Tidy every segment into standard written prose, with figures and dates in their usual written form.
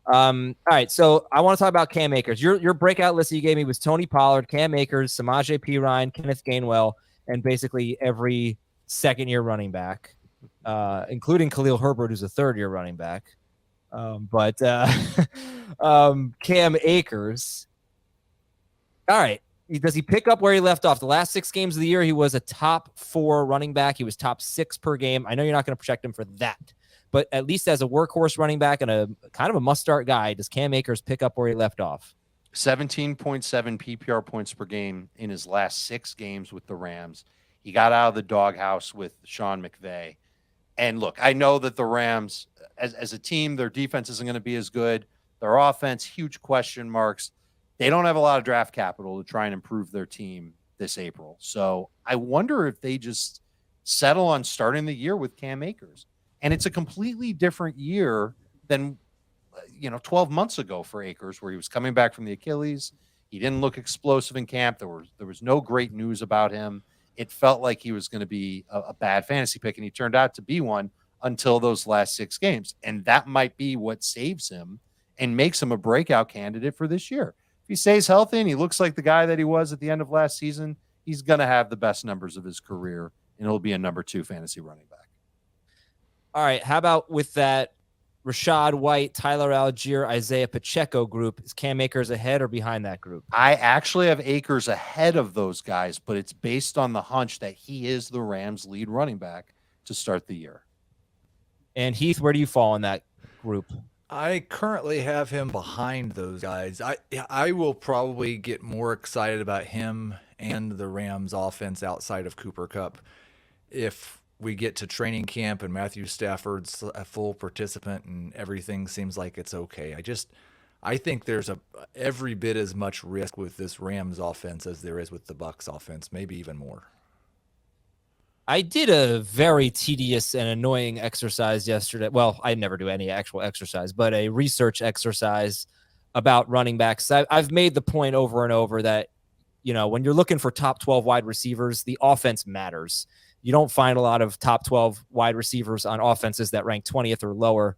All right, so I want to talk about Cam Akers. Your breakout list that you gave me was Tony Pollard, Cam Akers, Samaje Perine, Kenneth Gainwell, and basically every second-year running back, including Khalil Herbert, who's a third-year running back. But Cam Akers, all right, does he pick up where he left off? The last 6 games of the year, he was a top 4 running back. He was top 6 per game. I know you're not going to project him for that, but at least as a workhorse running back and a kind of a must-start guy, does Cam Akers pick up where he left off? 17.7 PPR points per game in his last 6 games with the Rams. He got out of the doghouse with Sean McVay. And look, I know that the Rams, as a team, their defense isn't going to be as good. Their offense, huge question marks. They don't have a lot of draft capital to try and improve their team this April. So I wonder if they just settle on starting the year with Cam Akers. And it's a completely different year than 12 months ago for Akers, where he was coming back from the Achilles. He didn't look explosive in camp. There was no great news about him. It felt like he was going to be a bad fantasy pick, and he turned out to be one until those last 6 games. And that might be what saves him and makes him a breakout candidate for this year. If he stays healthy and he looks like the guy that he was at the end of last season, he's going to have the best numbers of his career, and he'll be a number 2 fantasy running back. All right, how about with that Rachaad White, Tyler Algier, Isaiah Pacheco group? Is Cam Akers ahead or behind that group? I actually have Akers ahead of those guys, but it's based on the hunch that he is the Rams' lead running back to start the year. And Heath, where do you fall in that group? I currently have him behind those guys. I will probably get more excited about him and the Rams offense outside of Cooper Kupp if we get to training camp and Matthew Stafford's a full participant and everything seems like it's okay. I think there's every bit as much risk with this Rams offense as there is with the Bucs offense, maybe even more. I did a very tedious and annoying exercise yesterday. Well, I never do any actual exercise, but a research exercise about running backs. I've made the point over and over that, when you're looking for top 12 wide receivers, the offense matters. You don't find a lot of top 12 wide receivers on offenses that rank 20th or lower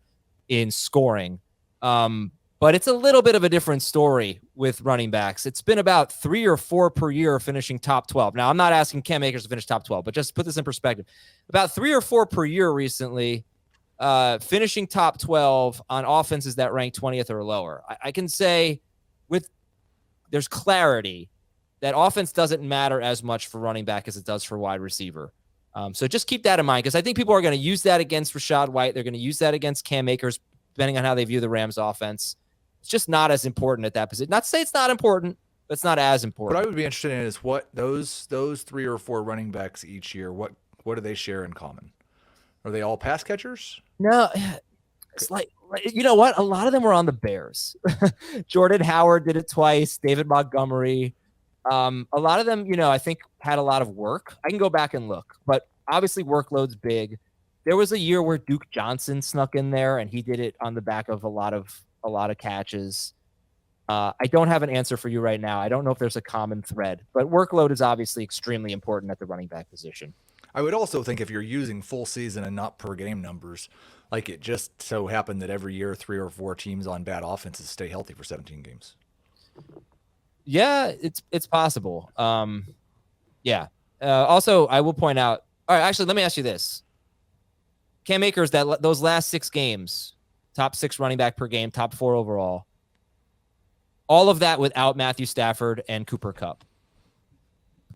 in scoring. But it's a little bit of a different story with running backs. It's been about 3 or 4 per year finishing top 12. Now, I'm not asking Cam Akers to finish top 12, but just to put this in perspective, about 3 or 4 per year recently, finishing top 12 on offenses that rank 20th or lower. I can say there's clarity that offense doesn't matter as much for running back as it does for wide receiver. So just keep that in mind, because I think people are going to use that against Rachaad White. They're going to use that against Cam Akers, depending on how they view the Rams offense. It's just not as important at that position. Not to say it's not important, but it's not as important. What I would be interested in is what those 3 or 4 running backs each year, what do they share in common? Are they all pass catchers? No, it's like, you know what? A lot of them were on the Bears. Jordan Howard did it twice. David Montgomery. A lot of them, I think had a lot of work. I can go back and look, but obviously workload's big. There was a year where Duke Johnson snuck in there, and he did it on the back of a lot of catches. I don't have an answer for you right now. I don't know if there's a common thread, but workload is obviously extremely important at the running back position. I would also think if you're using full season and not per game numbers, like it just so happened that every year 3 or 4 teams on bad offenses stay healthy for 17 games. Yeah, it's possible. Yeah. Also, I will point out. All right, actually, let me ask you this: Cam Akers, those last 6 games, top 6 running back per game, top 4 overall. All of that without Matthew Stafford and Cooper Kupp.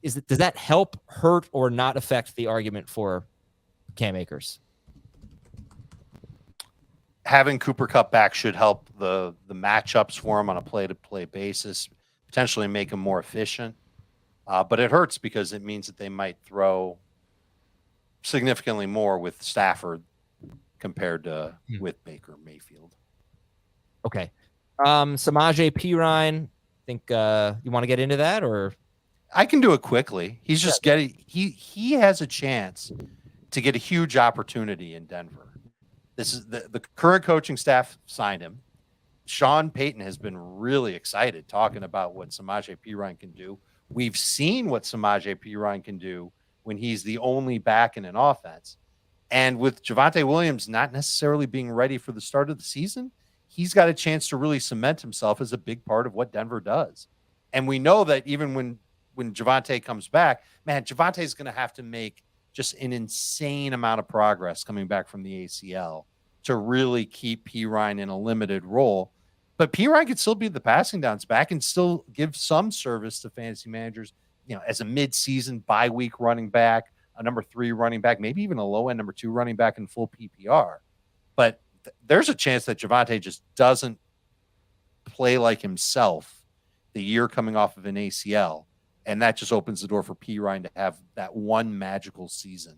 Does that help, hurt, or not affect the argument for Cam Akers? Having Cooper Kupp back should help the matchups for him on a play-to-play basis, potentially make him more efficient. But it hurts because it means that they might throw significantly more with Stafford compared to with Baker Mayfield. Okay. Samaje Perine, I think you want to get into that, or? I can do it quickly. He's just he has a chance to get a huge opportunity in Denver. This is the current coaching staff signed him. Sean Payton has been really excited talking about what Samaje Perine can do. We've seen what Samaje Perine can do when he's the only back in an offense. And with Javonte Williams not necessarily being ready for the start of the season, he's got a chance to really cement himself as a big part of what Denver does. And we know that even when Javonte comes back, man, Javonte is going to have to make just an insane amount of progress coming back from the ACL to really keep Perine in a limited role. But Perine could still be the passing downs back and still give some service to fantasy managers, as a mid-season bye-week running back, a number 3 running back, maybe even a low-end number 2 running back in full PPR. But there's a chance that Javonte just doesn't play like himself the year coming off of an ACL. And that just opens the door for Perine to have that one magical season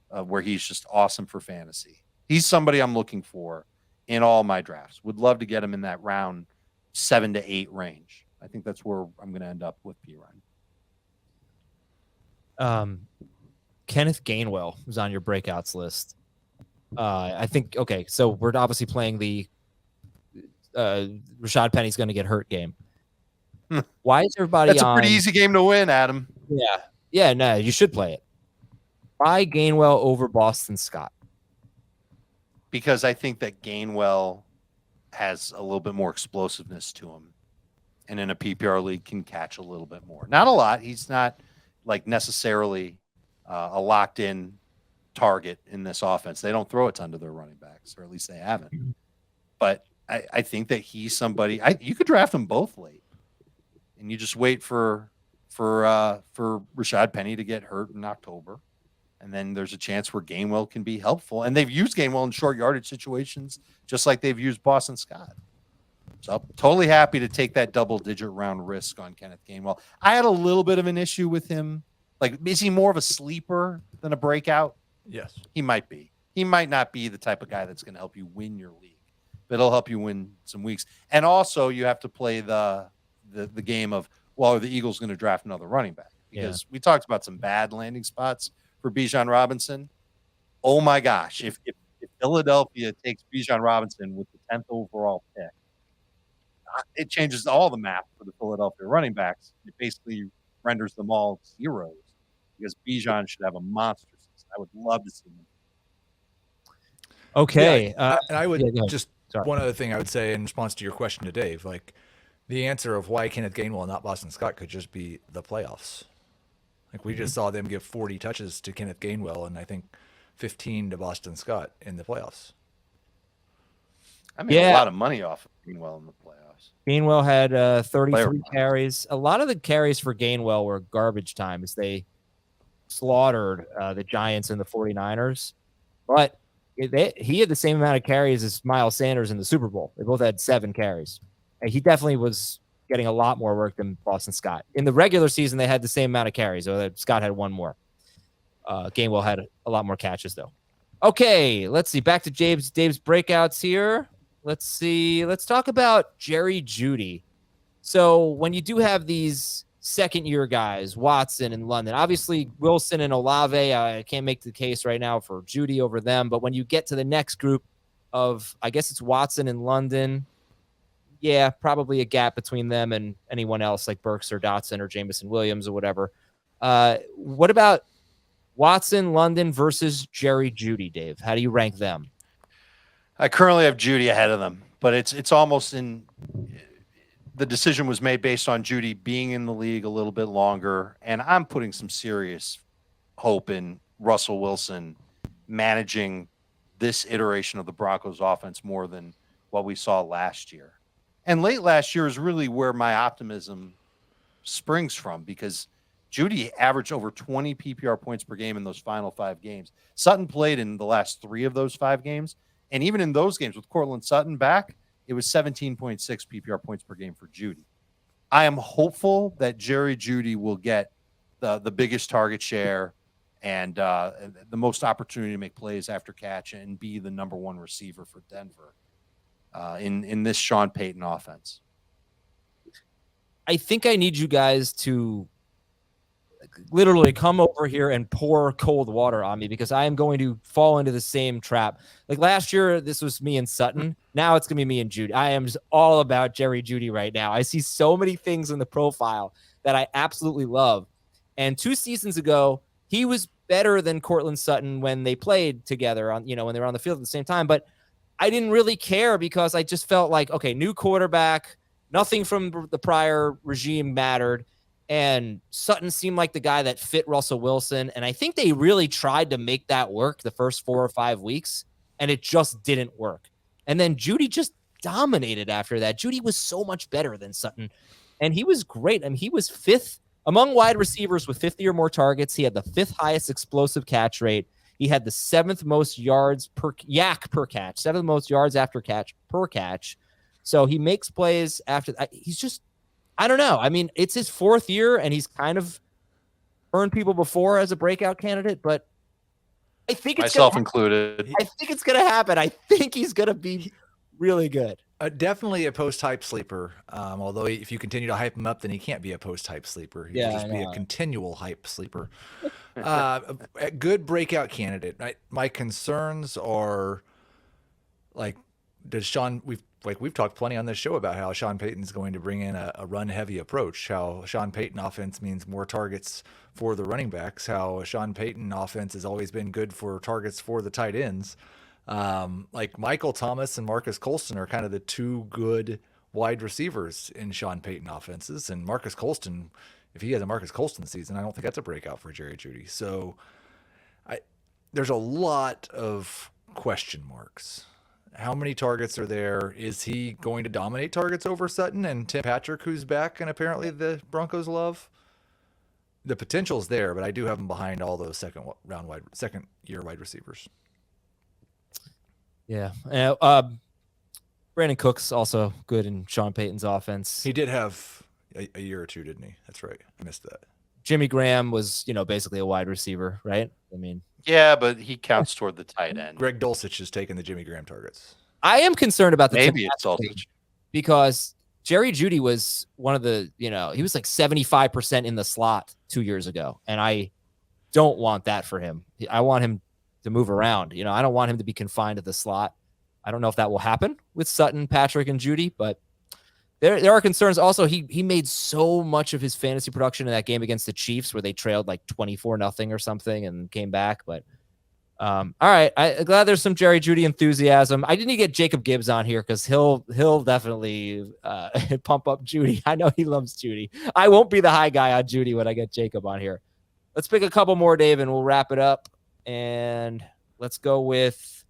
where he's just awesome for fantasy. He's somebody I'm looking for in all my drafts. Would love to get him in that round 7 to 8 range. I think that's where I'm going to end up with Perine. Kenneth Gainwell was on your breakouts list. I think, okay, so we're obviously playing the Rashad Penny's going to get hurt game. Why is everybody That's a pretty easy game to win, Adam. Yeah, no, you should play it. Why Gainwell over Boston Scott? Because I think that Gainwell has a little bit more explosiveness to him, and in a PPR league can catch a little bit more. Not a lot. He's not like necessarily a locked in target in this offense. They don't throw a ton to their running backs, or at least they haven't. But I think that he's somebody you could draft them both late, and you just wait for Rashad Penny to get hurt in October, and then there's a chance where Gainwell can be helpful. And they've used Gainwell in short yardage situations, just like they've used Boston Scott. So I'm totally happy to take that double-digit round risk on Kenneth Gainwell. I had a little bit of an issue with him. Like, is he more of a sleeper than a breakout? Yes. He might be. He might not be the type of guy that's going to help you win your league, but it'll help you win some weeks. And also, you have to play the game of, well, are the Eagles going to draft another running back? Because we talked about some bad landing spots for Bijan Robinson. Oh, my gosh. If Philadelphia takes Bijan Robinson with the 10th overall pick, it changes all the map for the Philadelphia running backs. It basically renders them all zeros because Bijan should have a monster season. I would love to see him. Okay. And I would one other thing I would say in response to your question to Dave, like the answer of why Kenneth Gainwell, not Boston Scott, could just be the playoffs. Like we just saw them give 40 touches to Kenneth Gainwell and I think 15 to Boston Scott in the playoffs. I made a lot of money off of Gainwell in the playoffs. Gainwell had 33 carries. A lot of the carries for Gainwell were garbage time as they slaughtered the Giants and the 49ers. But he had the same amount of carries as Miles Sanders in the Super Bowl. They both had 7 carries. And he definitely was getting a lot more work than Boston Scott. In the regular season, they had the same amount of carries. So Scott had 1 more. Gainwell had a lot more catches, though. Okay, let's see. Back to Dave's breakouts here. Let's see. Let's talk about Jerry Judy. So when you do have these second-year guys, Watson and London, obviously Wilson and Olave, I can't make the case right now for Judy over them. But when you get to the next group of, I guess it's Watson and London, yeah, probably a gap between them and anyone else like Burks or Dotson or Jameson Williams or whatever. What about Watson, London versus Jerry Judy, Dave? How do you rank them? I currently have Judy ahead of them, but it's almost in the decision was made based on Judy being in the league a little bit longer, and I'm putting some serious hope in Russell Wilson managing this iteration of the Broncos offense more than what we saw last year. And late last year is really where my optimism springs from because Judy averaged over 20 PPR points per game in those final 5 games. Sutton played in the last 3 of those 5 games. And even in those games with Cortland Sutton back, it was 17.6 PPR points per game for Judy. I am hopeful that Jerry Judy will get the biggest target share and the most opportunity to make plays after catch and be the number 1 receiver for Denver in this Sean Payton offense. I think I need you guys to literally come over here and pour cold water on me because I am going to fall into the same trap. Like last year, this was me and Sutton. Now it's going to be me and Judy. I am just all about Jerry Judy right now. I see so many things in the profile that I absolutely love. And 2 seasons ago, he was better than Cortland Sutton when they played together on, when they were on the field at the same time. But I didn't really care because I just felt like, okay, new quarterback, nothing from the prior regime mattered. And Sutton seemed like the guy that fit Russell Wilson. And I think they really tried to make that work the first 4 or 5 weeks, and it just didn't work. And then Juedy just dominated after that. Juedy was so much better than Sutton, and he was great. I mean, he was 5th among wide receivers with 50 or more targets. He had the 5th highest explosive catch rate. He had the 7th most yards per catch, 7th most yards after catch per catch. So he makes plays after. He's just, I don't know. I mean, it's his 4th year, and he's kind of burned people before as a breakout candidate, but I think it's myself included. I think it's going to happen. I think he's going to be really good. Definitely a post-hype sleeper. Although if you continue to hype him up, then he can't be a post-hype sleeper. He'll just be a continual hype sleeper. A good breakout candidate. My concerns are, like, we've talked plenty on this show about how Sean Payton's going to bring in a run-heavy approach. How Sean Payton offense means more targets for the running backs. How Sean Payton offense has always been good for targets for the tight ends. Like Michael Thomas and Marcus Colston are kind of the 2 good wide receivers in Sean Payton offenses. And Marcus Colston, if he has a Marcus Colston season, I don't think that's a breakout for Jerry Judy. So there's a lot of question marks. How many targets are there? Is he going to dominate targets over Sutton and Tim Patrick, who's back and apparently the Broncos love? The potential's there, but I do have him behind all those second year wide receivers. Yeah. Brandon Cook's also good in Sean Payton's offense. He did have a year or two, didn't he? That's right. I missed that. Jimmy Graham was, basically a wide receiver, right? I mean, yeah, but he counts toward the tight end. Greg Dulcich has taken the Jimmy Graham targets. I am concerned about the maybe it's Dulcich because Jerry Judy was one of the, he was like 75% in the slot 2 years ago, and I don't want that for him. I want him to move around. I don't want him to be confined to the slot. I don't know if that will happen with Sutton, Patrick, and Judy, but there are concerns. Also, he made so much of his fantasy production in that game against the Chiefs where they trailed like 24-0 or something and came back. But all right, I'm glad there's some Jerry Judy enthusiasm. I didn't get Jacob Gibbs on here because he'll definitely pump up Judy. I know he loves Judy. I won't be the high guy on Judy when I get Jacob on here. Let's pick a couple more, Dave, and we'll wrap it up. And let's go with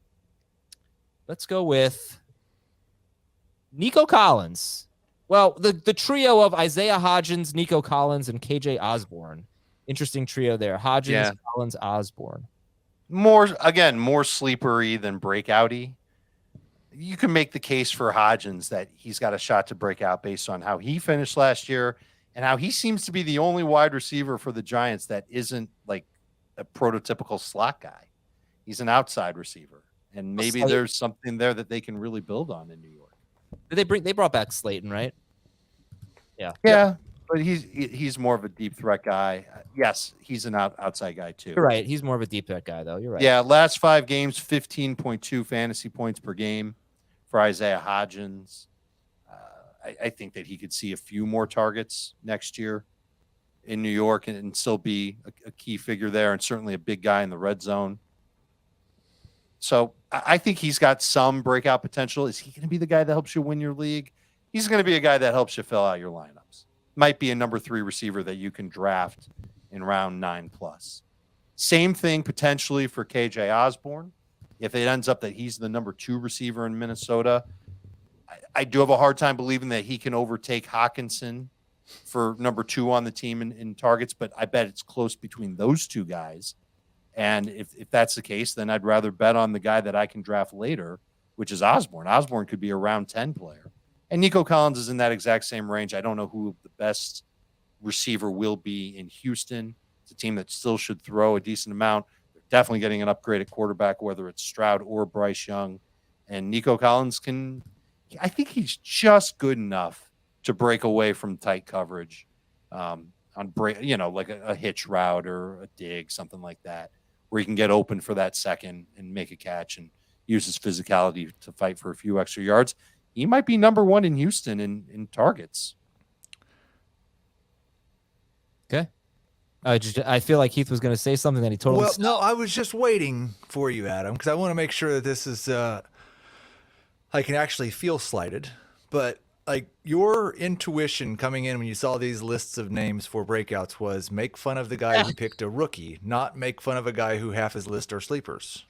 Nico Collins. Well, the trio of Isaiah Hodgins, Nico Collins, and KJ Osborne. Interesting trio there. Hodgins, Collins, Osborne. More sleepery than breakouty. You can make the case for Hodgins that he's got a shot to break out based on how he finished last year and how he seems to be the only wide receiver for the Giants that isn't like a prototypical slot guy. He's an outside receiver, and maybe there's something there that they can really build on in New York. They brought back Slayton, right? Yeah, but he's more of a deep threat guy. Yes, he's an outside guy too. You're right. He's more of a deep threat guy, though. You're right. Yeah, last 5 games, 15.2 fantasy points per game for Isaiah Hodgins. I think that he could see a few more targets next year in New York and still be a key figure there, and certainly a big guy in the red zone. So I think he's got some breakout potential. Is he going to be the guy that helps you win your league? He's going to be a guy that helps you fill out your lineups. Might be a number 3 receiver that you can draft in round 9+. Same thing potentially for KJ Osborne. If it ends up that he's the number 2 receiver in Minnesota, I do have a hard time believing that he can overtake Hawkinson for number 2 on the team in targets, but I bet it's close between those 2 guys. And if that's the case, then I'd rather bet on the guy that I can draft later, which is Osborne. Osborne could be a round 10 player. And Nico Collins is in that exact same range. I don't know who the best receiver will be in Houston. It's a team that still should throw a decent amount. They're definitely getting an upgrade at quarterback, whether it's Stroud or Bryce Young. And Nico Collins I think he's just good enough to break away from tight coverage on like a hitch route or a dig, something like that, where he can get open for that second and make a catch and use his physicality to fight for a few extra yards. He might be number 1 in Houston in targets. Okay. I feel like Heath was going to say something that he totally. Well, no, I was just waiting for you, Adam, because I want to make sure that this is I can actually feel slighted, but like your intuition coming in when you saw these lists of names for breakouts was make fun of the guy who picked a rookie, not make fun of a guy who half his list are sleepers.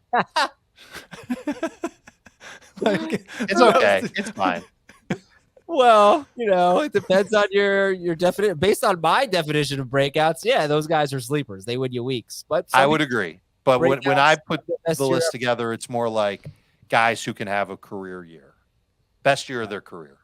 It's okay. It's fine. Well, it depends on your definition. Based on my definition of breakouts, yeah, those guys are sleepers. They win you weeks. But I would agree. But when I put best the year list together, it's more like guys who can have a career year, best year of their career.